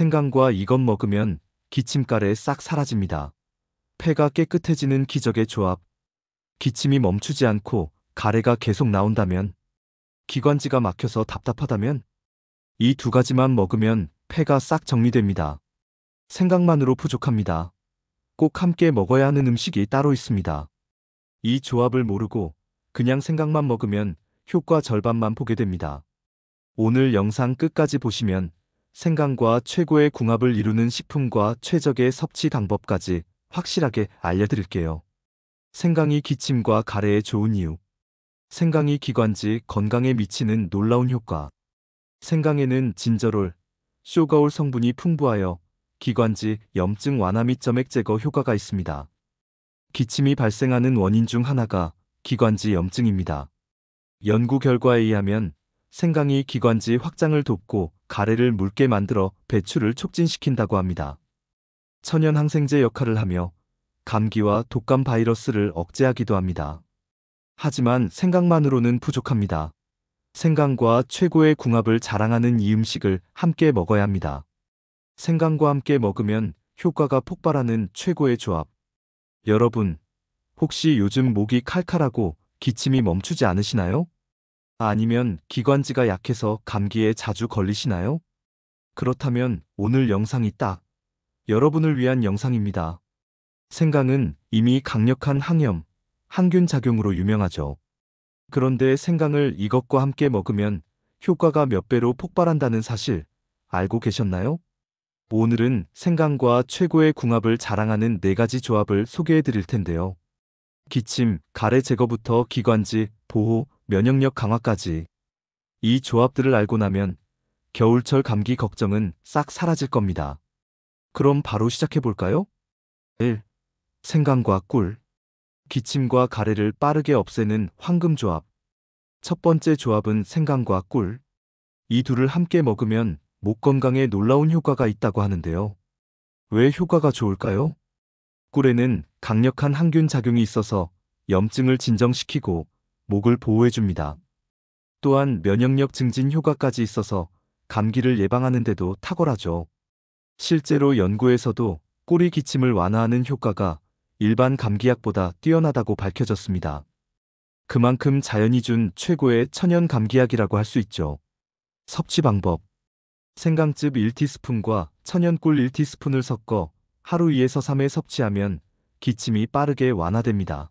생강과 이것 먹으면 기침가래 싹 사라집니다. 폐가 깨끗해지는 기적의 조합. 기침이 멈추지 않고 가래가 계속 나온다면, 기관지가 막혀서 답답하다면, 이 두 가지만 먹으면 폐가 싹 정리됩니다. 생강만으로 부족합니다. 꼭 함께 먹어야 하는 음식이 따로 있습니다. 이 조합을 모르고 그냥 생강만 먹으면 효과 절반만 보게 됩니다. 오늘 영상 끝까지 보시면 생강과 최고의 궁합을 이루는 식품과 최적의 섭취 방법까지 확실하게 알려드릴게요. 생강이 기침과 가래에 좋은 이유. 생강이 기관지 건강에 미치는 놀라운 효과. 생강에는 진저롤, 쇼가올 성분이 풍부하여 기관지, 염증 완화 및 점액 제거 효과가 있습니다. 기침이 발생하는 원인 중 하나가 기관지 염증입니다. 연구 결과에 의하면 생강이 기관지 확장을 돕고 가래를 묽게 만들어 배출을 촉진시킨다고 합니다. 천연 항생제 역할을 하며 감기와 독감 바이러스를 억제하기도 합니다. 하지만 생강만으로는 부족합니다. 생강과 최고의 궁합을 자랑하는 이 음식을 함께 먹어야 합니다. 생강과 함께 먹으면 효과가 폭발하는 최고의 조합. 여러분, 혹시 요즘 목이 칼칼하고 기침이 멈추지 않으시나요? 아니면 기관지가 약해서 감기에 자주 걸리시나요? 그렇다면 오늘 영상이 딱 여러분을 위한 영상입니다. 생강은 이미 강력한 항염, 항균 작용으로 유명하죠. 그런데 생강을 이것과 함께 먹으면 효과가 몇 배로 폭발한다는 사실 알고 계셨나요? 오늘은 생강과 최고의 궁합을 자랑하는 4가지 조합을 소개해 드릴 텐데요. 기침, 가래 제거부터 기관지, 보호, 면역력 강화까지. 이 조합들을 알고 나면 겨울철 감기 걱정은 싹 사라질 겁니다. 그럼 바로 시작해 볼까요? 1. 생강과 꿀. 기침과 가래를 빠르게 없애는 황금 조합. 첫 번째 조합은 생강과 꿀. 이 둘을 함께 먹으면 목 건강에 놀라운 효과가 있다고 하는데요. 왜 효과가 좋을까요? 꿀에는 강력한 항균 작용이 있어서 염증을 진정시키고 목을 보호해줍니다. 또한 면역력 증진 효과까지 있어서 감기를 예방하는 데도 탁월하죠. 실제로 연구에서도 꿀이 기침을 완화하는 효과가 일반 감기약보다 뛰어나다고 밝혀졌습니다. 그만큼 자연이 준 최고의 천연 감기약이라고 할 수 있죠. 섭취 방법. 생강즙 1티스푼과 천연꿀 1티스푼을 섞어 하루 2에서 3회 섭취하면 기침이 빠르게 완화됩니다.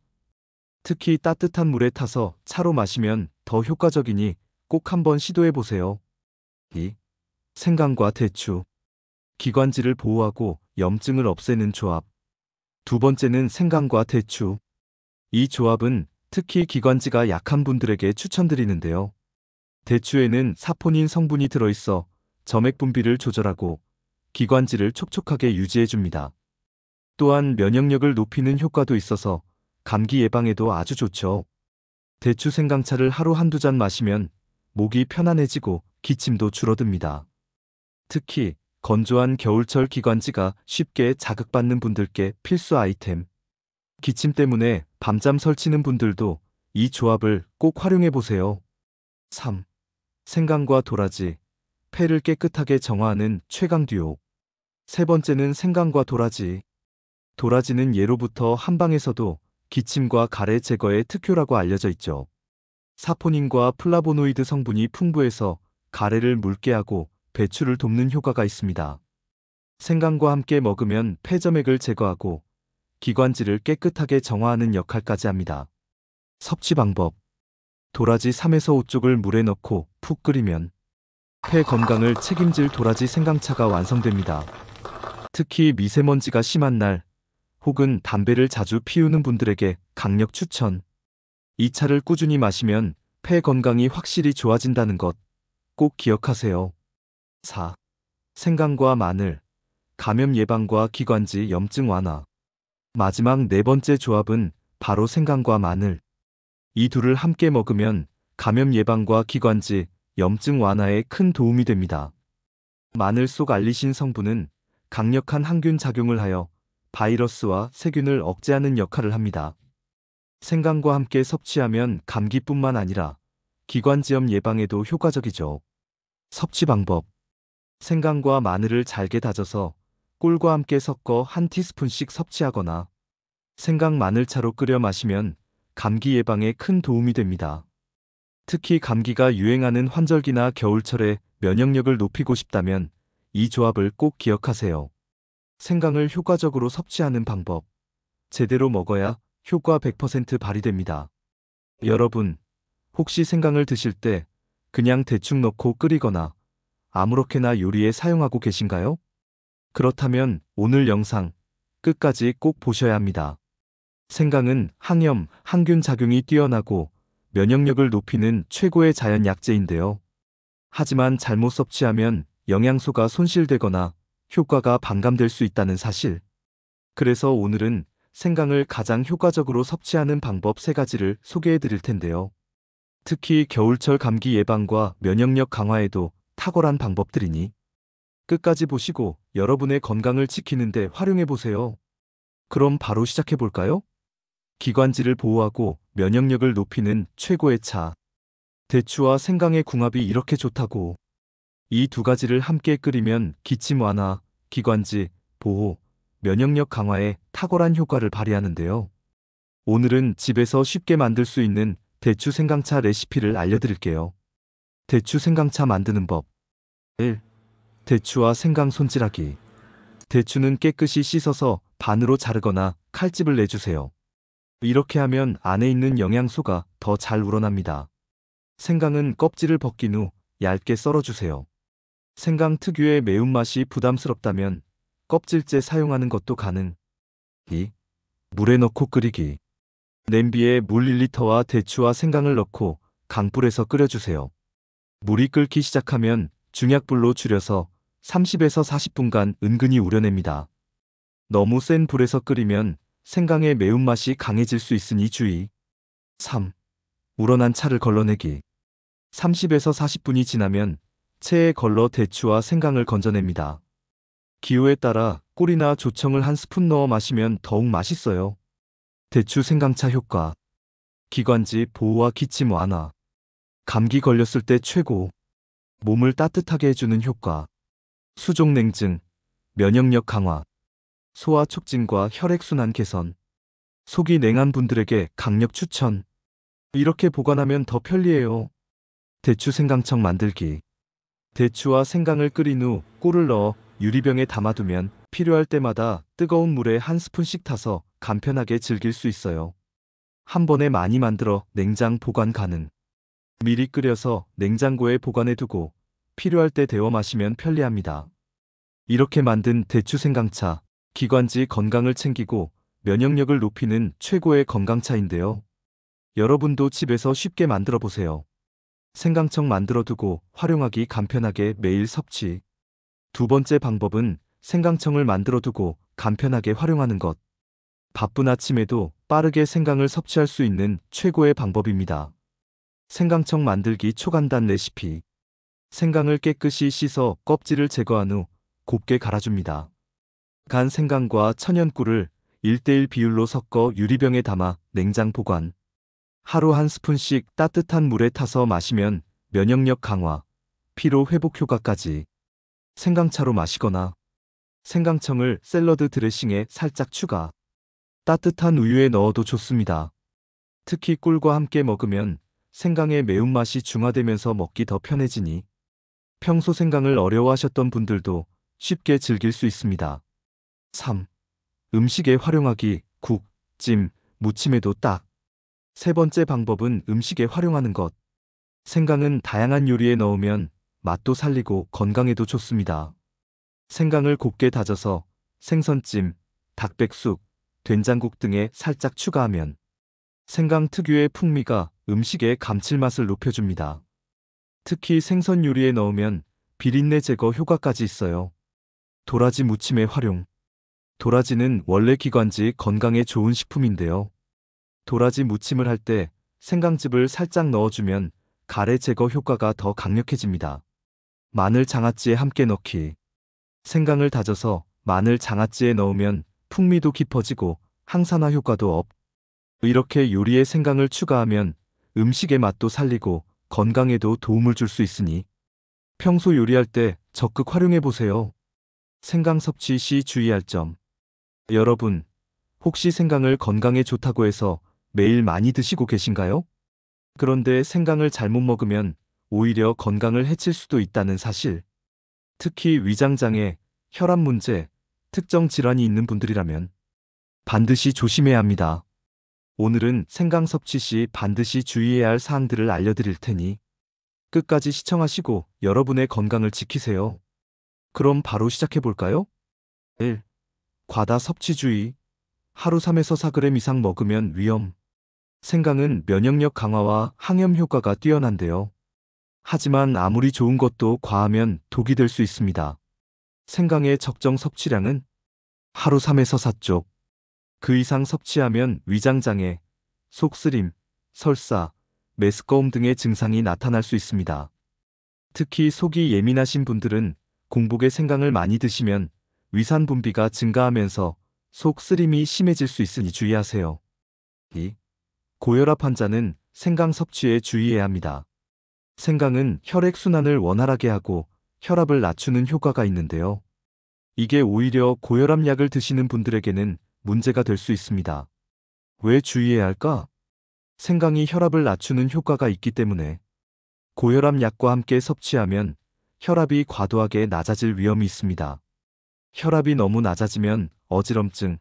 특히 따뜻한 물에 타서 차로 마시면 더 효과적이니 꼭 한번 시도해 보세요. 2. 생강과 대추. 기관지를 보호하고 염증을 없애는 조합. 두 번째는 생강과 대추. 이 조합은 특히 기관지가 약한 분들에게 추천드리는데요. 대추에는 사포닌 성분이 들어있어 점액 분비를 조절하고 기관지를 촉촉하게 유지해줍니다. 또한 면역력을 높이는 효과도 있어서 감기 예방에도 아주 좋죠. 대추 생강차를 하루 한두 잔 마시면 목이 편안해지고 기침도 줄어듭니다. 특히 건조한 겨울철 기관지가 쉽게 자극받는 분들께 필수 아이템. 기침 때문에 밤잠 설치는 분들도 이 조합을 꼭 활용해 보세요. 3. 생강과 도라지. 폐를 깨끗하게 정화하는 최강 듀오. 세 번째는 생강과 도라지. 도라지는 예로부터 한방에서도 기침과 가래 제거에 특효라고 알려져 있죠. 사포닌과 플라보노이드 성분이 풍부해서 가래를 묽게 하고 배출을 돕는 효과가 있습니다. 생강과 함께 먹으면 폐점액을 제거하고 기관지를 깨끗하게 정화하는 역할까지 합니다. 섭취 방법. 도라지 3에서 5쪽을 물에 넣고 푹 끓이면 폐 건강을 책임질 도라지 생강차가 완성됩니다. 특히 미세먼지가 심한 날 혹은 담배를 자주 피우는 분들에게 강력 추천. 이 차를 꾸준히 마시면 폐 건강이 확실히 좋아진다는 것 꼭 기억하세요. 4. 생강과 마늘. 감염 예방과 기관지 염증 완화. 마지막 4번째 조합은 바로 생강과 마늘. 이 둘을 함께 먹으면 감염 예방과 기관지 염증 완화에 큰 도움이 됩니다. 마늘 속 알리신 성분은 강력한 항균 작용을 하여 바이러스와 세균을 억제하는 역할을 합니다. 생강과 함께 섭취하면 감기뿐만 아니라 기관지염 예방에도 효과적이죠. 섭취 방법. 생강과 마늘을 잘게 다져서 꿀과 함께 섞어 한 티스푼씩 섭취하거나 생강 마늘차로 끓여 마시면 감기 예방에 큰 도움이 됩니다. 특히 감기가 유행하는 환절기나 겨울철에 면역력을 높이고 싶다면 이 조합을 꼭 기억하세요. 생강을 효과적으로 섭취하는 방법. 제대로 먹어야 효과 100% 발휘됩니다. 여러분, 혹시 생강을 드실 때 그냥 대충 넣고 끓이거나 아무렇게나 요리에 사용하고 계신가요? 그렇다면 오늘 영상 끝까지 꼭 보셔야 합니다. 생강은 항염, 항균 작용이 뛰어나고 면역력을 높이는 최고의 자연 약재인데요. 하지만 잘못 섭취하면 영양소가 손실되거나 효과가 반감될 수 있다는 사실. 그래서 오늘은 생강을 가장 효과적으로 섭취하는 방법 3가지를 소개해 드릴 텐데요. 특히 겨울철 감기 예방과 면역력 강화에도 탁월한 방법들이니 끝까지 보시고 여러분의 건강을 지키는데 활용해 보세요. 그럼 바로 시작해 볼까요? 기관지를 보호하고 면역력을 높이는 최고의 차. 대추와 생강의 궁합이 이렇게 좋다고. 이 2가지를 함께 끓이면 기침 완화, 기관지 보호, 면역력 강화에 탁월한 효과를 발휘하는데요. 오늘은 집에서 쉽게 만들 수 있는 대추 생강차 레시피를 알려드릴게요. 대추 생강차 만드는 법. 1. 대추와 생강 손질하기. 대추는 깨끗이 씻어서 반으로 자르거나 칼집을 내주세요. 이렇게 하면 안에 있는 영양소가 더 잘 우러납니다. 생강은 껍질을 벗긴 후 얇게 썰어주세요. 생강 특유의 매운맛이 부담스럽다면 껍질째 사용하는 것도 가능. 2. 물에 넣고 끓이기. 냄비에 물 1리터와 대추와 생강을 넣고 강불에서 끓여주세요. 물이 끓기 시작하면 중약불로 줄여서 30에서 40분간 은근히 우려냅니다. 너무 센 불에서 끓이면 생강의 매운맛이 강해질 수 있으니 주의. 3. 우러난 차를 걸러내기. 30에서 40분이 지나면 체에 걸러 대추와 생강을 건져냅니다. 기호에 따라 꿀이나 조청을 한 스푼 넣어 마시면 더욱 맛있어요. 대추 생강차 효과. 기관지 보호와 기침 완화. 감기 걸렸을 때 최고. 몸을 따뜻하게 해주는 효과. 수족 냉증, 면역력 강화. 소화 촉진과 혈액순환 개선. 속이 냉한 분들에게 강력 추천. 이렇게 보관하면 더 편리해요. 대추 생강청 만들기. 대추와 생강을 끓인 후 꿀을 넣어 유리병에 담아두면 필요할 때마다 뜨거운 물에 한 스푼씩 타서 간편하게 즐길 수 있어요. 한 번에 많이 만들어 냉장 보관 가능. 미리 끓여서 냉장고에 보관해 두고 필요할 때 데워 마시면 편리합니다. 이렇게 만든 대추 생강차, 기관지 건강을 챙기고 면역력을 높이는 최고의 건강차인데요. 여러분도 집에서 쉽게 만들어 보세요. 생강청 만들어 두고 활용하기 간편하게 매일 섭취. 2번째 방법은 생강청을 만들어 두고 간편하게 활용하는 것. 바쁜 아침에도 빠르게 생강을 섭취할 수 있는 최고의 방법입니다. 생강청 만들기 초간단 레시피. 생강을 깨끗이 씻어 껍질을 제거한 후 곱게 갈아줍니다. 간 생강과 천연꿀을 1:1 비율로 섞어 유리병에 담아 냉장 보관. 하루 한 스푼씩 따뜻한 물에 타서 마시면 면역력 강화, 피로 회복 효과까지. 생강차로 마시거나 생강청을 샐러드 드레싱에 살짝 추가. 따뜻한 우유에 넣어도 좋습니다. 특히 꿀과 함께 먹으면 생강의 매운맛이 중화되면서 먹기 더 편해지니 평소 생강을 어려워하셨던 분들도 쉽게 즐길 수 있습니다. 3. 음식에 활용하기, 국, 찜, 무침에도 딱. 3번째 방법은 음식에 활용하는 것. 생강은 다양한 요리에 넣으면 맛도 살리고 건강에도 좋습니다. 생강을 곱게 다져서 생선찜, 닭백숙, 된장국 등에 살짝 추가하면 생강 특유의 풍미가 음식의 감칠맛을 높여줍니다. 특히 생선 요리에 넣으면 비린내 제거 효과까지 있어요. 도라지 무침의 활용. 도라지는 원래 기관지 건강에 좋은 식품인데요. 도라지 무침을 할 때 생강즙을 살짝 넣어주면 가래 제거 효과가 더 강력해집니다. 마늘 장아찌에 함께 넣기. 생강을 다져서 마늘 장아찌에 넣으면 풍미도 깊어지고 항산화 효과도 업. 이렇게 요리에 생강을 추가하면 음식의 맛도 살리고 건강에도 도움을 줄 수 있으니 평소 요리할 때 적극 활용해 보세요. 생강 섭취 시 주의할 점. 여러분, 혹시 생강을 건강에 좋다고 해서 매일 많이 드시고 계신가요? 그런데 생강을 잘못 먹으면 오히려 건강을 해칠 수도 있다는 사실. 특히 위장장애, 혈압 문제, 특정 질환이 있는 분들이라면 반드시 조심해야 합니다. 오늘은 생강 섭취 시 반드시 주의해야 할 사항들을 알려드릴 테니 끝까지 시청하시고 여러분의 건강을 지키세요. 그럼 바로 시작해 볼까요? 1. 과다 섭취 주의. 하루 3에서 4g 이상 먹으면 위험. 생강은 면역력 강화와 항염 효과가 뛰어난데요. 하지만 아무리 좋은 것도 과하면 독이 될 수 있습니다. 생강의 적정 섭취량은 하루 3에서 4쪽. 그 이상 섭취하면 위장장애, 속쓰림, 설사, 메스꺼움 등의 증상이 나타날 수 있습니다. 특히 속이 예민하신 분들은 공복에 생강을 많이 드시면 위산 분비가 증가하면서 속 쓰림이 심해질 수 있으니 주의하세요. 2. 고혈압 환자는 생강 섭취에 주의해야 합니다. 생강은 혈액순환을 원활하게 하고 혈압을 낮추는 효과가 있는데요. 이게 오히려 고혈압 약을 드시는 분들에게는 문제가 될 수 있습니다. 왜 주의해야 할까? 생강이 혈압을 낮추는 효과가 있기 때문에 고혈압 약과 함께 섭취하면 혈압이 과도하게 낮아질 위험이 있습니다. 혈압이 너무 낮아지면 어지럼증,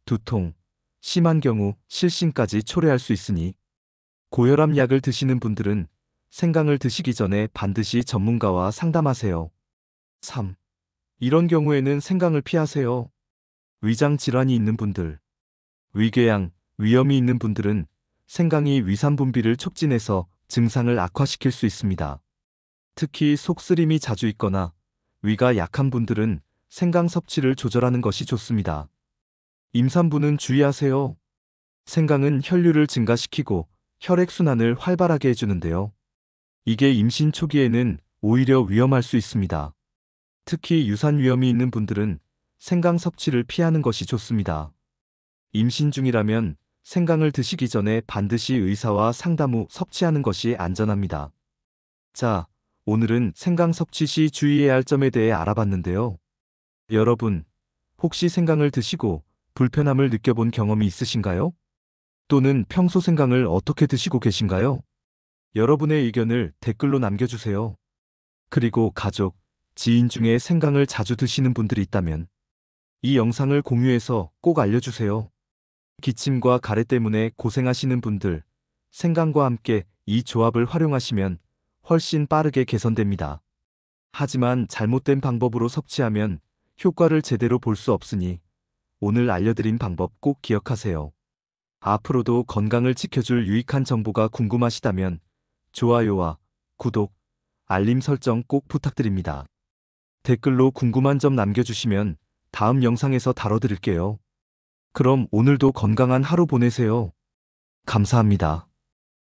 두통, 심한 경우 실신까지 초래할 수 있으니 고혈압 약을 드시는 분들은 생강을 드시기 전에 반드시 전문가와 상담하세요. 3. 이런 경우에는 생강을 피하세요. 위장 질환이 있는 분들, 위궤양, 위염이 있는 분들은 생강이 위산 분비를 촉진해서 증상을 악화시킬 수 있습니다. 특히 속쓰림이 자주 있거나 위가 약한 분들은 생강 섭취를 조절하는 것이 좋습니다. 임산부는 주의하세요. 생강은 혈류를 증가시키고 혈액순환을 활발하게 해주는데요. 이게 임신 초기에는 오히려 위험할 수 있습니다. 특히 유산 위험이 있는 분들은 생강 섭취를 피하는 것이 좋습니다. 임신 중이라면 생강을 드시기 전에 반드시 의사와 상담 후 섭취하는 것이 안전합니다. 자, 오늘은 생강 섭취 시 주의해야 할 점에 대해 알아봤는데요. 여러분, 혹시 생강을 드시고 불편함을 느껴본 경험이 있으신가요? 또는 평소 생강을 어떻게 드시고 계신가요? 여러분의 의견을 댓글로 남겨주세요. 그리고 가족, 지인 중에 생강을 자주 드시는 분들이 있다면 이 영상을 공유해서 꼭 알려주세요. 기침과 가래 때문에 고생하시는 분들, 생강과 함께 이 조합을 활용하시면 훨씬 빠르게 개선됩니다. 하지만 잘못된 방법으로 섭취하면 효과를 제대로 볼 수 없으니 오늘 알려드린 방법 꼭 기억하세요. 앞으로도 건강을 지켜줄 유익한 정보가 궁금하시다면 좋아요와 구독, 알림 설정 꼭 부탁드립니다. 댓글로 궁금한 점 남겨주시면 다음 영상에서 다뤄드릴게요. 그럼 오늘도 건강한 하루 보내세요. 감사합니다.